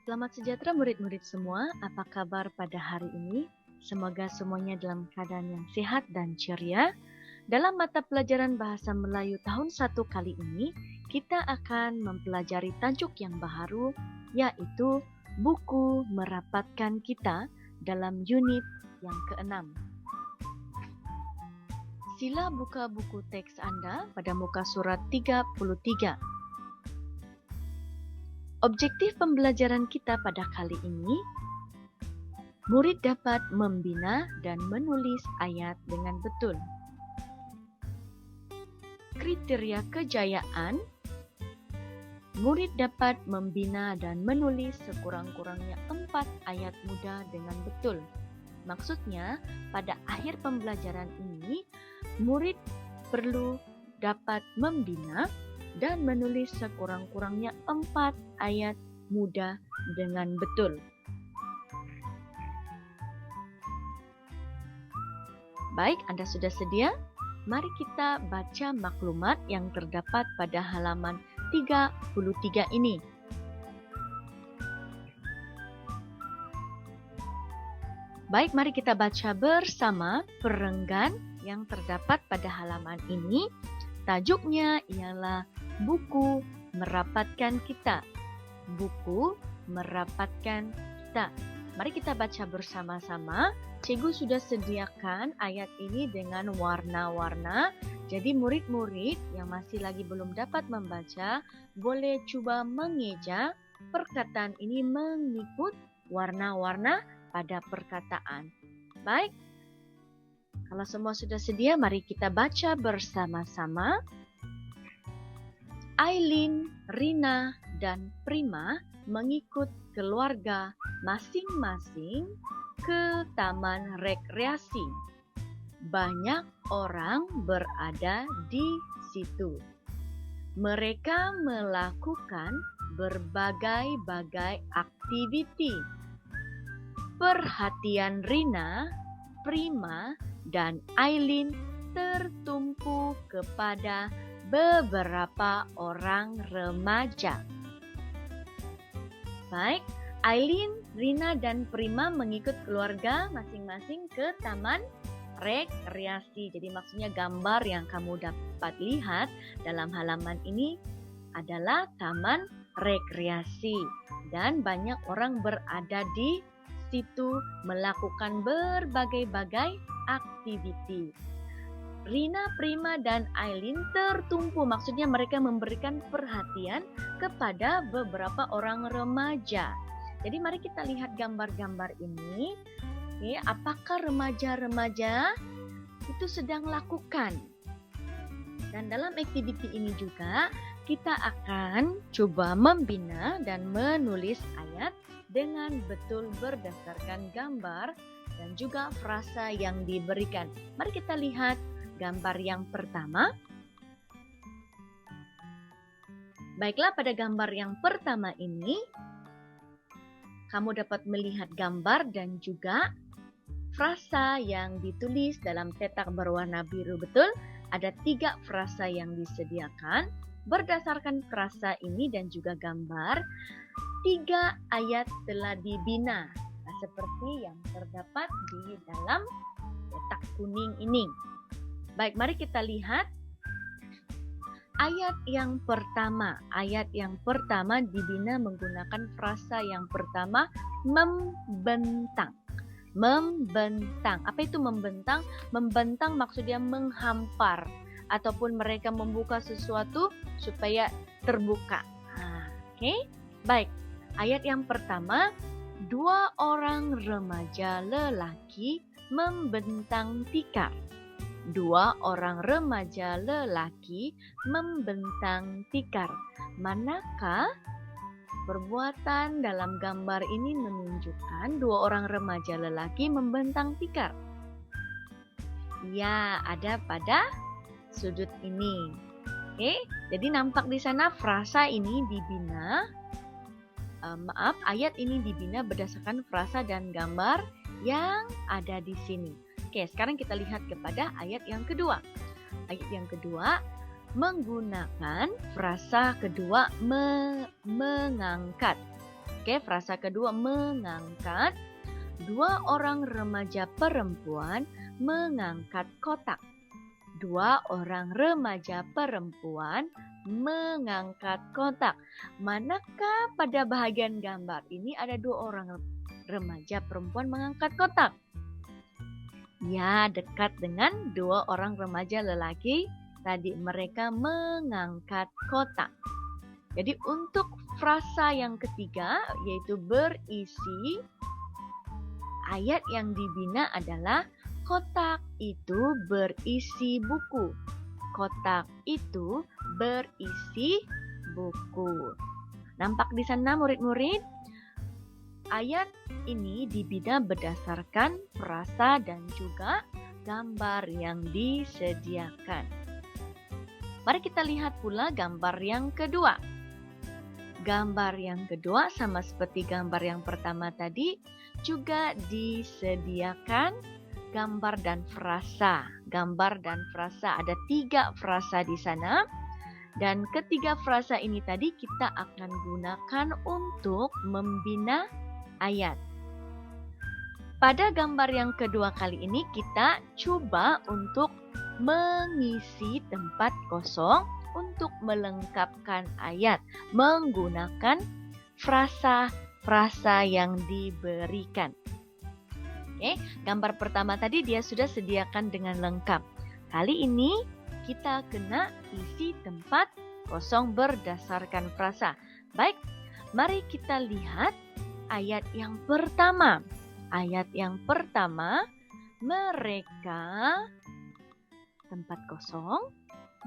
Selamat sejahtera murid-murid semua, apa kabar pada hari ini? Semoga semuanya dalam keadaan yang sehat dan ceria. Dalam mata pelajaran Bahasa Melayu tahun 1 kali ini, kita akan mempelajari tajuk yang baru, yaitu Buku Merapatkan Kita dalam unit yang ke-6. Sila buka buku teks Anda pada muka surat 33. Objektif pembelajaran kita pada kali ini, murid dapat membina dan menulis ayat dengan betul. Kriteria kejayaan, murid dapat membina dan menulis sekurang-kurangnya 4 ayat mudah dengan betul. Maksudnya, pada akhir pembelajaran ini, murid perlu dapat membina dan menulis sekurang-kurangnya 4 ayat mudah dengan betul. Baik, Anda sudah sedia? Mari kita baca maklumat yang terdapat pada halaman 33 ini. Baik, mari kita baca bersama perenggan yang terdapat pada halaman ini. Tajuknya ialah Buku Merapatkan Kita. Buku Merapatkan Kita. Mari kita baca bersama-sama. Cikgu sudah sediakan ayat ini dengan warna-warna. Jadi murid-murid yang masih lagi belum dapat membaca, boleh coba mengeja perkataan ini mengikut warna-warna pada perkataan. Baik, kalau semua sudah sedia, mari kita baca bersama-sama. Aileen, Rina, dan Prima mengikut keluarga masing-masing ke taman rekreasi. Banyak orang berada di situ. Mereka melakukan berbagai-bagai aktiviti. Perhatian Rina, Prima, dan Aileen tertumpu kepada beberapa orang remaja. Baik, Aileen, Rina, dan Prima mengikut keluarga masing-masing ke taman rekreasi. Jadi maksudnya gambar yang kamu dapat lihat dalam halaman ini adalah taman rekreasi. Dan banyak orang berada di situ melakukan berbagai-bagai aktiviti. Rina, Prima, dan Aileen tertumpu, maksudnya mereka memberikan perhatian kepada beberapa orang remaja. Jadi mari kita lihat gambar-gambar ini. Oke, apakah remaja-remaja itu sedang lakukan? Dan dalam aktiviti ini juga kita akan coba membina dan menulis ayat dengan betul berdasarkan gambar dan juga frasa yang diberikan. Mari kita lihat gambar yang pertama. Baiklah, pada gambar yang pertama ini, kamu dapat melihat gambar dan juga frasa yang ditulis dalam cetak berwarna biru. Betul, ada 3 frasa yang disediakan. Berdasarkan frasa ini dan juga gambar, 3 ayat telah dibina. Nah, seperti yang terdapat di dalam cetak kuning ini. Baik, mari kita lihat ayat yang pertama. Ayat yang pertama dibina menggunakan frasa yang pertama, membentang. Membentang. Apa itu membentang? Membentang maksudnya menghampar ataupun mereka membuka sesuatu supaya terbuka. Oke. Baik. Ayat yang pertama, 2 orang remaja lelaki membentang tikar. 2 orang remaja lelaki membentang tikar. Manakah perbuatan dalam gambar ini menunjukkan 2 orang remaja lelaki membentang tikar? Ya, ada pada sudut ini. Oke, jadi nampak di sana frasa ini dibina. Ayat ini dibina berdasarkan frasa dan gambar yang ada di sini. Oke, sekarang kita lihat kepada ayat yang kedua. Ayat yang kedua menggunakan frasa kedua mengangkat. Oke, frasa kedua mengangkat. Dua orang remaja perempuan mengangkat kotak. Dua orang remaja perempuan mengangkat kotak. Manakah pada bahagian gambar ini ada dua orang remaja perempuan mengangkat kotak? Ya, dekat dengan dua orang remaja lelaki tadi. Mereka mengangkat kotak. Jadi untuk frasa yang ketiga yaitu berisi, ayat yang dibina adalah kotak itu berisi buku. Kotak itu berisi buku. Nampak di sana murid-murid? Ayat ini dibina berdasarkan frasa dan juga gambar yang disediakan. Mari kita lihat pula gambar yang kedua. Gambar yang kedua sama seperti gambar yang pertama tadi juga disediakan gambar dan frasa. Gambar dan frasa, ada 3 frasa di sana. Dan ketiga frasa ini tadi kita akan gunakan untuk membina ayat. Pada gambar yang kedua kali ini kita coba untuk mengisi tempat kosong untuk melengkapkan ayat menggunakan frasa-frasa yang diberikan. Oke, gambar pertama tadi dia sudah sediakan dengan lengkap. Kali ini kita kena isi tempat kosong berdasarkan frasa. Baik, mari kita lihat ayat yang pertama. Ayat yang pertama, mereka tempat kosong,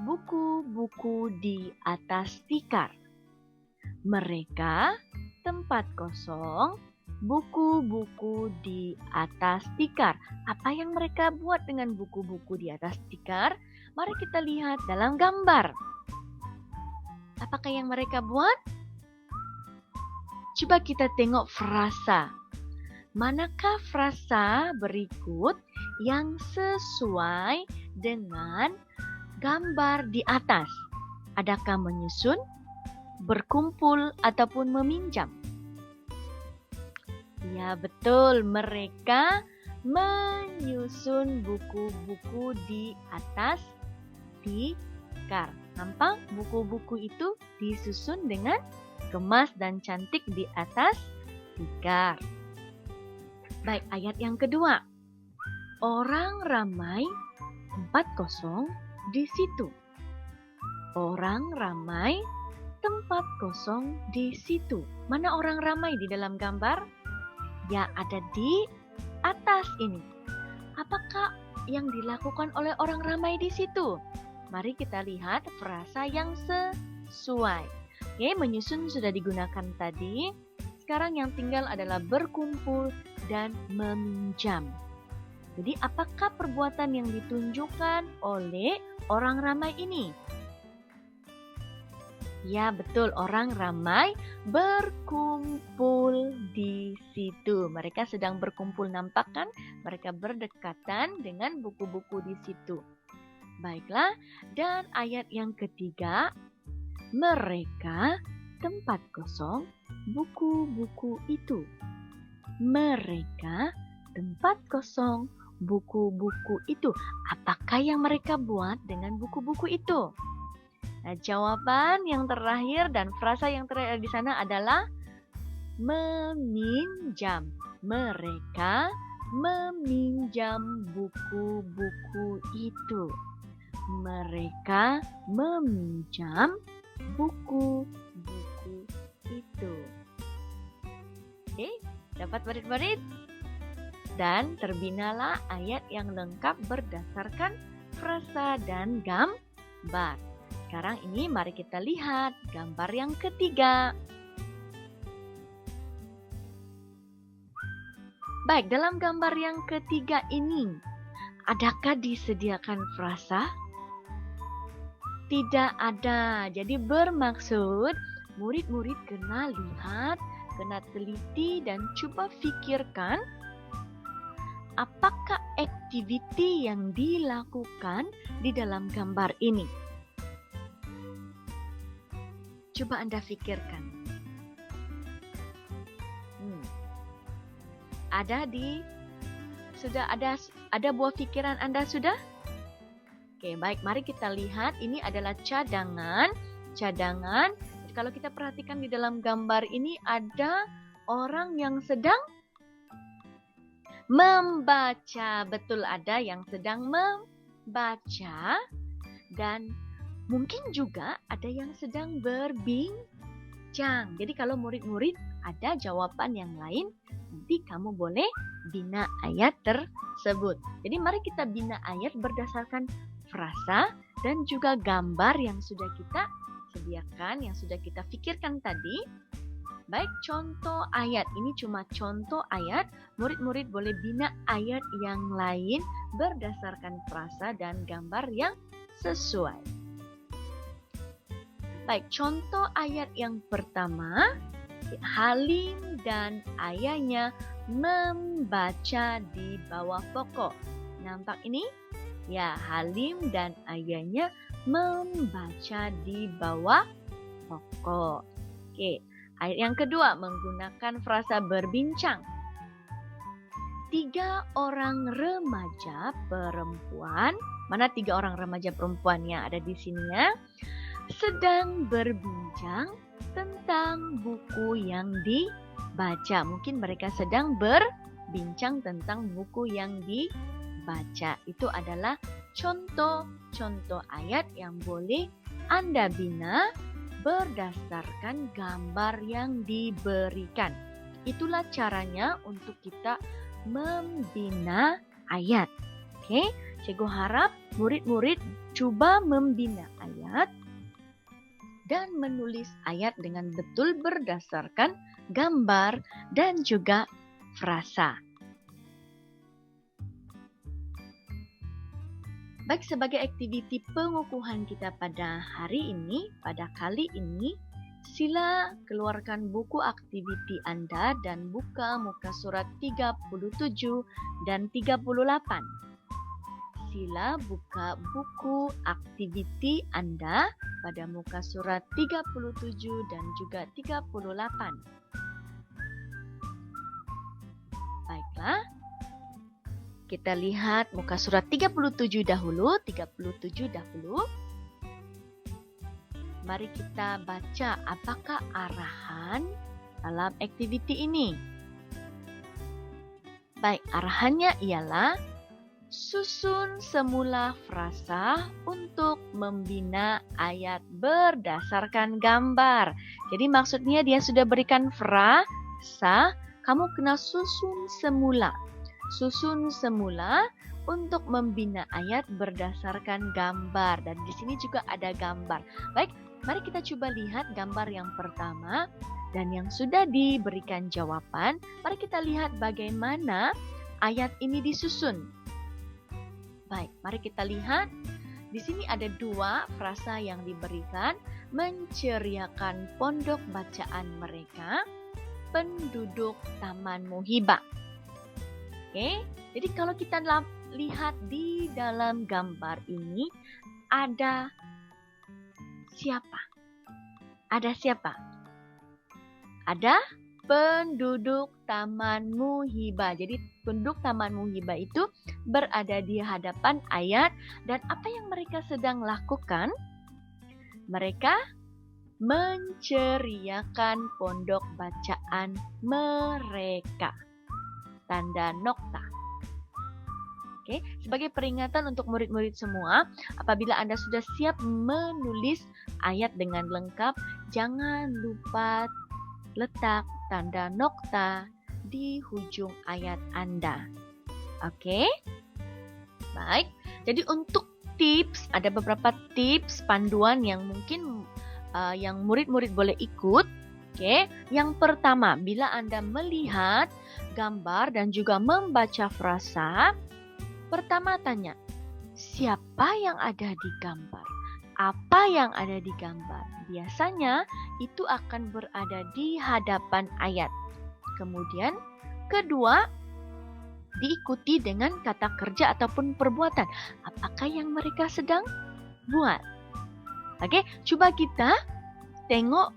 buku-buku di atas tikar. Mereka tempat kosong, buku-buku di atas tikar. Apa yang mereka buat dengan buku-buku di atas tikar? Mari kita lihat dalam gambar. Apakah yang mereka buat? Coba kita tengok frasa. Manakah frasa berikut yang sesuai dengan gambar di atas? Adakah menyusun, berkumpul, ataupun meminjam? Ya, betul. Mereka menyusun buku-buku di atas tikar. Nampak? Buku-buku itu disusun dengan gemas dan cantik di atas tikar. Baik, ayat yang kedua. Orang ramai tempat kosong di situ. Orang ramai tempat kosong di situ. Mana orang ramai di dalam gambar? Ya, ada di atas ini. Apakah yang dilakukan oleh orang ramai di situ? Mari kita lihat frasa yang sesuai. Oke, menyusun sudah digunakan tadi. Sekarang yang tinggal adalah berkumpul dan meminjam. Jadi apakah perbuatan yang ditunjukkan oleh orang ramai ini? Ya, betul, orang ramai berkumpul di situ. Mereka sedang berkumpul, nampak kan? Mereka berdekatan dengan buku-buku di situ. Baiklah, dan ayat yang ketiga, mereka tempat kosong buku-buku itu. Mereka tempat kosong buku-buku itu. Apakah yang mereka buat dengan buku-buku itu? Nah, jawaban yang terakhir dan frasa yang terakhir di sana adalah meminjam. Mereka meminjam buku-buku itu. Mereka meminjam buku-buku itu. Oke, dapat murid-murid? Dan terbinalah ayat yang lengkap berdasarkan frasa dan gambar. Sekarang ini mari kita lihat gambar yang ketiga. Baik, dalam gambar yang ketiga ini, adakah disediakan frasa? Tidak ada. Jadi bermaksud murid-murid kena lihat, kena teliti dan coba fikirkan apakah aktiviti yang dilakukan di dalam gambar ini. Coba Anda fikirkan. Sudah ada buah pikiran Anda sudah? Oke, baik, mari kita lihat. Ini adalah cadangan. Kalau kita perhatikan di dalam gambar ini ada orang yang sedang membaca. Betul, ada yang sedang membaca. Dan mungkin juga ada yang sedang berbincang. Jadi kalau murid-murid ada jawaban yang lain, nanti kamu boleh bina ayat tersebut. Jadi mari kita bina ayat berdasarkan frasa dan juga gambar yang sudah kita sediakan, yang sudah kita pikirkan tadi. Baik, contoh ayat. Ini cuma contoh ayat. Murid-murid boleh bina ayat yang lain berdasarkan frasa dan gambar yang sesuai. Baik, contoh ayat yang pertama. Halim dan ayahnya membaca di bawah pokok. Nampak ini? Ya, Halim dan ayahnya membaca di bawah pokok. Oke, ayat yang kedua menggunakan frasa berbincang. 3 orang remaja perempuan, mana 3 orang remaja perempuannya ada di sini ya, sedang berbincang tentang buku yang dibaca. Mungkin mereka sedang berbincang tentang buku yang dibaca. Itu adalah contoh-contoh ayat yang boleh Anda bina berdasarkan gambar yang diberikan. Itulah caranya untuk kita membina ayat. Oke, Cikgu harap murid-murid coba membina ayat dan menulis ayat dengan betul berdasarkan gambar dan juga frasa. Baik, sebagai aktiviti pengukuhan kita pada hari ini, pada kali ini, sila keluarkan buku aktiviti Anda dan buka muka surat 37 dan 38. Sila buka buku aktiviti Anda pada muka surat 37 dan juga 38. Baiklah, kita lihat muka surat 37 dahulu. Mari kita baca apakah arahan dalam aktiviti ini. Baik, arahannya ialah susun semula frasa untuk membina ayat berdasarkan gambar. Jadi maksudnya dia sudah berikan frasa, kamu kena susun semula. Susun semula untuk membina ayat berdasarkan gambar. Dan di sini juga ada gambar. Baik, mari kita coba lihat gambar yang pertama dan yang sudah diberikan jawaban. Mari kita lihat bagaimana ayat ini disusun. Baik, mari kita lihat. Di sini ada 2 frasa yang diberikan. Menceriakan pondok bacaan mereka, penduduk Taman Muhibah. Oke, jadi kalau kita lihat di dalam gambar ini, ada siapa? Ada siapa? Ada penduduk Taman Muhibah. Jadi penduduk Taman Muhibah itu berada di hadapan ayat dan apa yang mereka sedang lakukan? Mereka menceriakan pondok bacaan mereka. Tanda nokta. Oke, sebagai peringatan untuk murid-murid semua, apabila Anda sudah siap menulis ayat dengan lengkap, jangan lupa letak tanda nokta di hujung ayat Anda. Oke? Baik. Jadi untuk tips, ada beberapa tips panduan yang mungkin yang murid-murid boleh ikut. Oke, yang pertama, bila Anda melihat gambar dan juga membaca frasa, pertama tanya, siapa yang ada di gambar? Apa yang ada di gambar? Biasanya itu akan berada di hadapan ayat. Kemudian, kedua, diikuti dengan kata kerja ataupun perbuatan. Apakah yang mereka sedang buat? Oke, coba kita tengok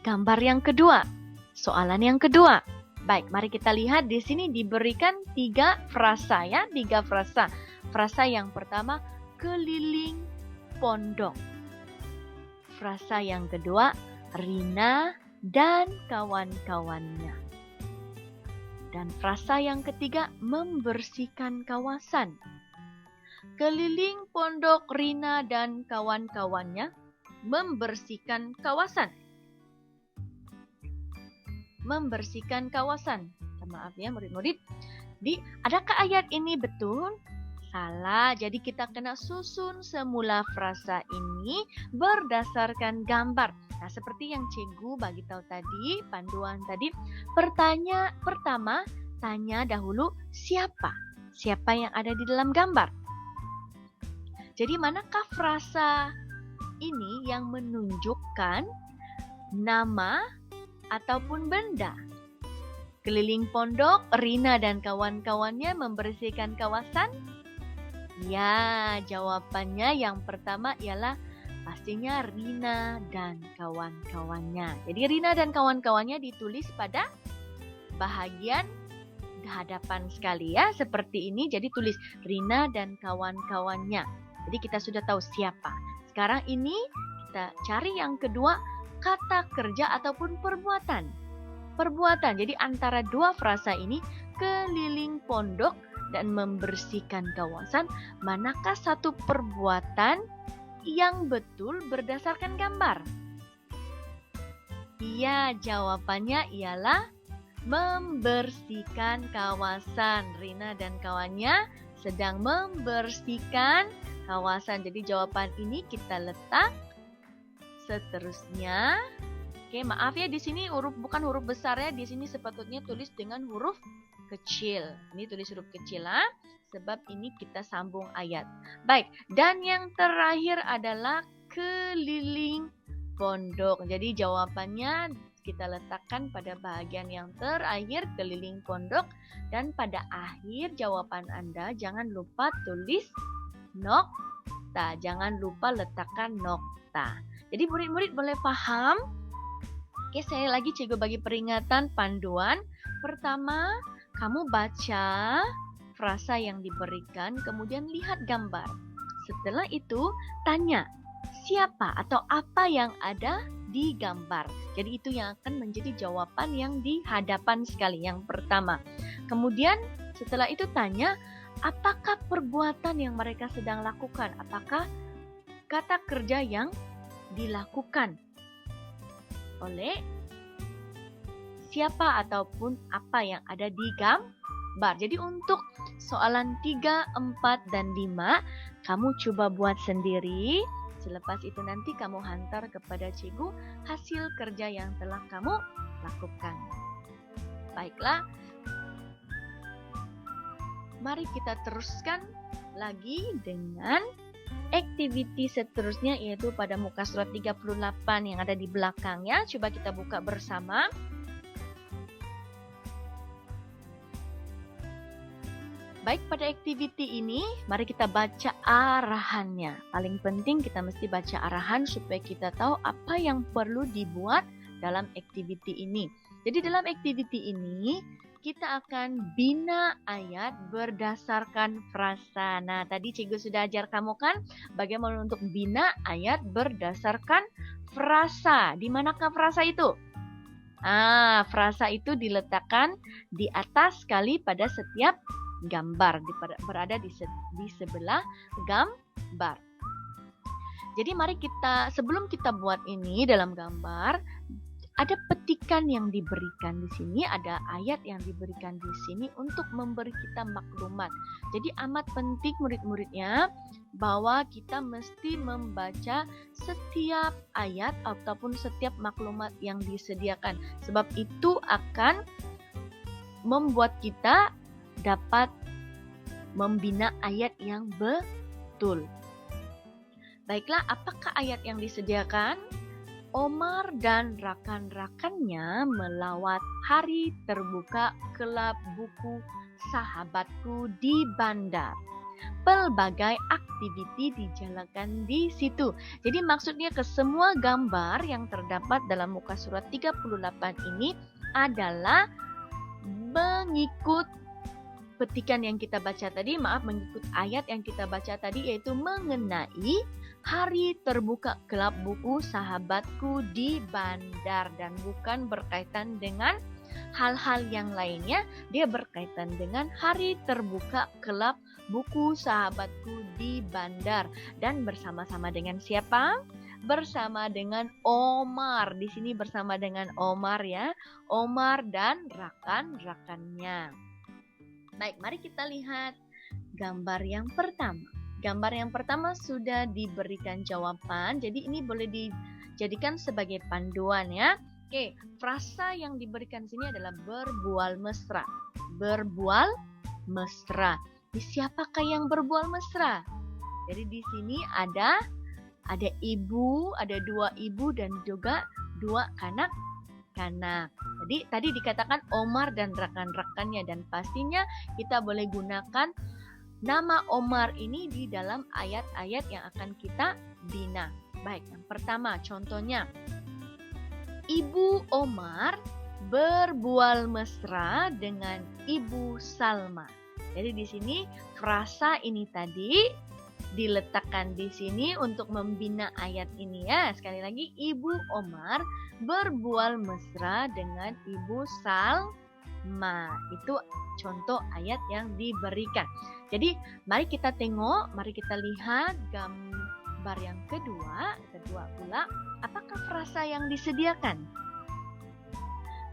gambar yang kedua. Soalan yang kedua. Baik, mari kita lihat di sini diberikan 3 frasa ya, 3 frasa. Frasa yang pertama, keliling pondok. Frasa yang kedua, Rina dan kawan-kawannya. Dan frasa yang ketiga, membersihkan kawasan. Keliling pondok, Rina dan kawan-kawannya membersihkan kawasan. Membersihkan kawasan. Maaf ya murid-murid. Adakah ayat ini betul? Salah. Jadi kita kena susun semula frasa ini berdasarkan gambar. Nah, seperti yang Cikgu bagi tahu tadi, panduan tadi, pertama tanya dahulu siapa? Siapa yang ada di dalam gambar? Jadi manakah frasa ini yang menunjukkan nama ataupun benda? Keliling pondok, Rina dan kawan-kawannya membersihkan kawasan? Ya, jawabannya yang pertama ialah pastinya Rina dan kawan-kawannya. Jadi Rina dan kawan-kawannya ditulis pada bahagian hadapan sekali ya, seperti ini. Jadi tulis Rina dan kawan-kawannya. Jadi kita sudah tahu siapa. Sekarang ini kita cari yang kedua, kata kerja ataupun perbuatan. Perbuatan. Jadi antara dua frasa ini, keliling pondok dan membersihkan kawasan, manakah satu perbuatan yang betul berdasarkan gambar? Iya, jawabannya ialah membersihkan kawasan. Rina dan kawannya sedang membersihkan kawasan. Jadi jawaban ini kita letak seterusnya. Oke, maaf ya di sini bukan huruf besar ya. Di sini sepatutnya tulis dengan huruf kecil. Ini tulis huruf kecil lah. Sebab ini kita sambung ayat. Baik, dan yang terakhir adalah keliling pondok. Jadi jawabannya kita letakkan pada bagian yang terakhir, keliling pondok. Dan pada akhir jawaban Anda jangan lupa tulis nokta. Jangan lupa letakkan nokta. Jadi murid-murid boleh paham? Oke, saya lagi cikgu bagi peringatan panduan. Pertama, kamu baca frasa yang diberikan, kemudian lihat gambar. Setelah itu, tanya siapa atau apa yang ada di gambar. Jadi itu yang akan menjadi jawaban yang di hadapan sekali, yang pertama. Kemudian setelah itu tanya, apakah perbuatan yang mereka sedang lakukan? Apakah kata kerja yang dilakukan oleh siapa ataupun apa yang ada di gambar. Jadi untuk soalan 3, 4, dan 5, kamu coba buat sendiri. Selepas itu nanti kamu hantar kepada cikgu hasil kerja yang telah kamu lakukan. Baiklah. Mari kita teruskan lagi dengan activity seterusnya, yaitu pada muka surat 38 yang ada di belakangnya. Coba kita buka bersama. Baik, pada activity ini, mari kita baca arahannya. Paling penting kita mesti baca arahan supaya kita tahu apa yang perlu dibuat dalam activity ini. Jadi dalam activity ini, kita akan bina ayat berdasarkan frasa. Nah, tadi cikgu sudah ajar kamu kan bagaimana untuk bina ayat berdasarkan frasa. Di manakah frasa itu? Frasa itu diletakkan di atas sekali pada setiap gambar, berada di sebelah gambar. Jadi mari kita, sebelum kita buat ini dalam gambar, ada petikan yang diberikan di sini, ada ayat yang diberikan di sini untuk memberi kita maklumat. Jadi amat penting murid-muridnya bahwa kita mesti membaca setiap ayat ataupun setiap maklumat yang disediakan. Sebab itu akan membuat kita dapat membina ayat yang betul. Baiklah, apakah ayat yang disediakan? Omar dan rakan-rakannya melawat hari terbuka klub buku sahabatku di bandar. Pelbagai aktiviti dijalankan di situ. Jadi maksudnya ke semua gambar yang terdapat dalam muka surat 38 ini adalah mengikut petikan yang kita baca tadi, mengikut ayat yang kita baca tadi, yaitu mengenai hari terbuka klub buku sahabatku di bandar, dan bukan berkaitan dengan hal-hal yang lainnya. Dia berkaitan dengan hari terbuka klub buku sahabatku di bandar, dan bersama-sama dengan siapa? Bersama dengan Omar. Di sini bersama dengan Omar ya, Omar dan rekan-rekannya. Baik, mari kita lihat gambar yang pertama. Gambar yang pertama sudah diberikan jawaban, jadi ini boleh dijadikan sebagai panduan ya. Oke, frasa yang diberikan sini adalah berbual mesra. Berbual mesra. Siapakah yang berbual mesra? Jadi di sini ada ibu, ada 2 ibu dan juga 2 kanak-kanak. Jadi tadi dikatakan Omar dan rekan-rekannya, dan pastinya kita boleh gunakan nama Omar ini di dalam ayat-ayat yang akan kita bina. Baik, yang pertama contohnya, Ibu Omar berbual mesra dengan Ibu Salma. Jadi di sini frasa ini tadi diletakkan di sini untuk membina ayat ini ya. Sekali lagi, Ibu Omar berbual mesra dengan Ibu Salma. Itu contoh ayat yang diberikan. Jadi mari kita tengok, mari kita lihat gambar yang kedua pula. Apakah frasa yang disediakan?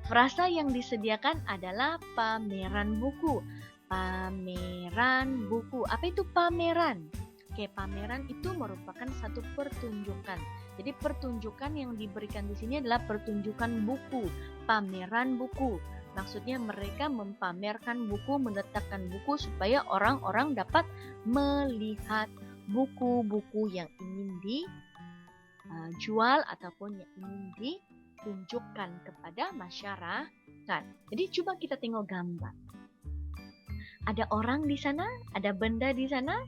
Frasa yang disediakan adalah pameran buku. Pameran buku. Apa itu pameran? Oke, pameran itu merupakan satu pertunjukan. Jadi pertunjukan yang diberikan di sini adalah pertunjukan buku, pameran buku. Maksudnya mereka mempamerkan buku, meletakkan buku supaya orang-orang dapat melihat buku-buku yang ingin dijual ataupun yang ingin ditunjukkan kepada masyarakat. Jadi coba kita tengok gambar. Ada orang di sana? Ada benda di sana?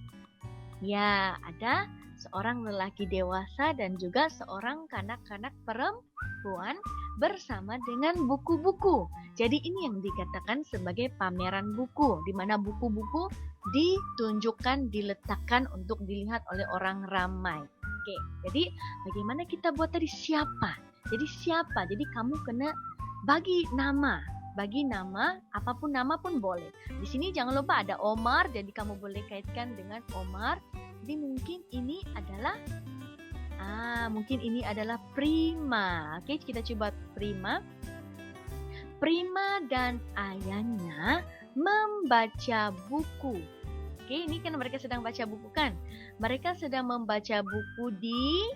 Ya, ada seorang lelaki dewasa dan juga seorang kanak-kanak perempuan bersama dengan buku-buku. Jadi ini yang dikatakan sebagai pameran buku, di mana buku-buku ditunjukkan, diletakkan untuk dilihat oleh orang ramai. Oke, jadi bagaimana kita buat tadi? Siapa? Jadi siapa? Jadi kamu kena bagi nama. Bagi nama, apapun nama pun boleh. Di sini jangan lupa ada Omar, jadi kamu boleh kaitkan dengan Omar. Jadi mungkin ini adalah Prima. Oke, kita coba Prima. Prima dan ayahnya membaca buku. Oke, ini kan mereka sedang baca buku kan? Mereka sedang membaca buku di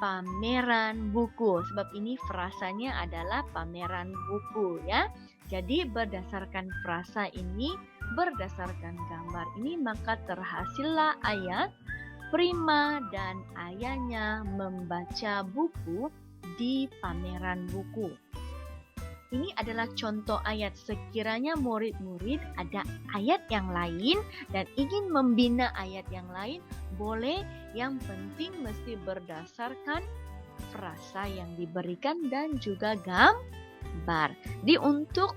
pameran buku. Sebab ini frasanya adalah pameran buku ya. Jadi berdasarkan frasa ini, berdasarkan gambar ini, maka terhasillah ayat Prima dan ayahnya membaca buku di pameran buku. Ini adalah contoh ayat. Sekiranya murid-murid ada ayat yang lain dan ingin membina ayat yang lain, boleh. Yang penting mesti berdasarkan frasa yang diberikan dan juga gambar. Jadi untuk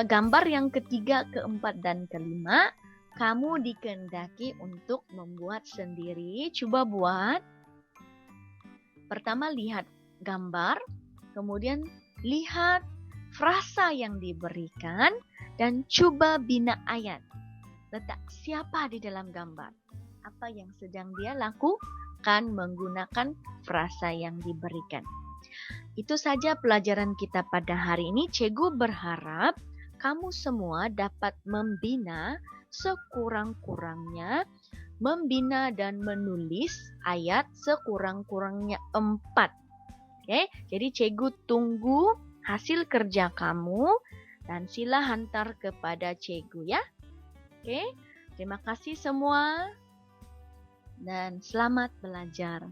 gambar yang ketiga, keempat, dan kelima, kamu dikehendaki untuk membuat sendiri. Coba buat. Pertama lihat gambar, kemudian lihat frasa yang diberikan, dan coba bina ayat. Letak siapa di dalam gambar. Apa yang sedang dia lakukan menggunakan frasa yang diberikan. Itu saja pelajaran kita pada hari ini. Cikgu berharap kamu semua dapat membina sekurang-kurangnya, membina dan menulis ayat sekurang-kurangnya 4. Oke, jadi cikgu tunggu hasil kerja kamu dan sila hantar kepada cikgu ya. Oke, terima kasih semua. Dan selamat belajar.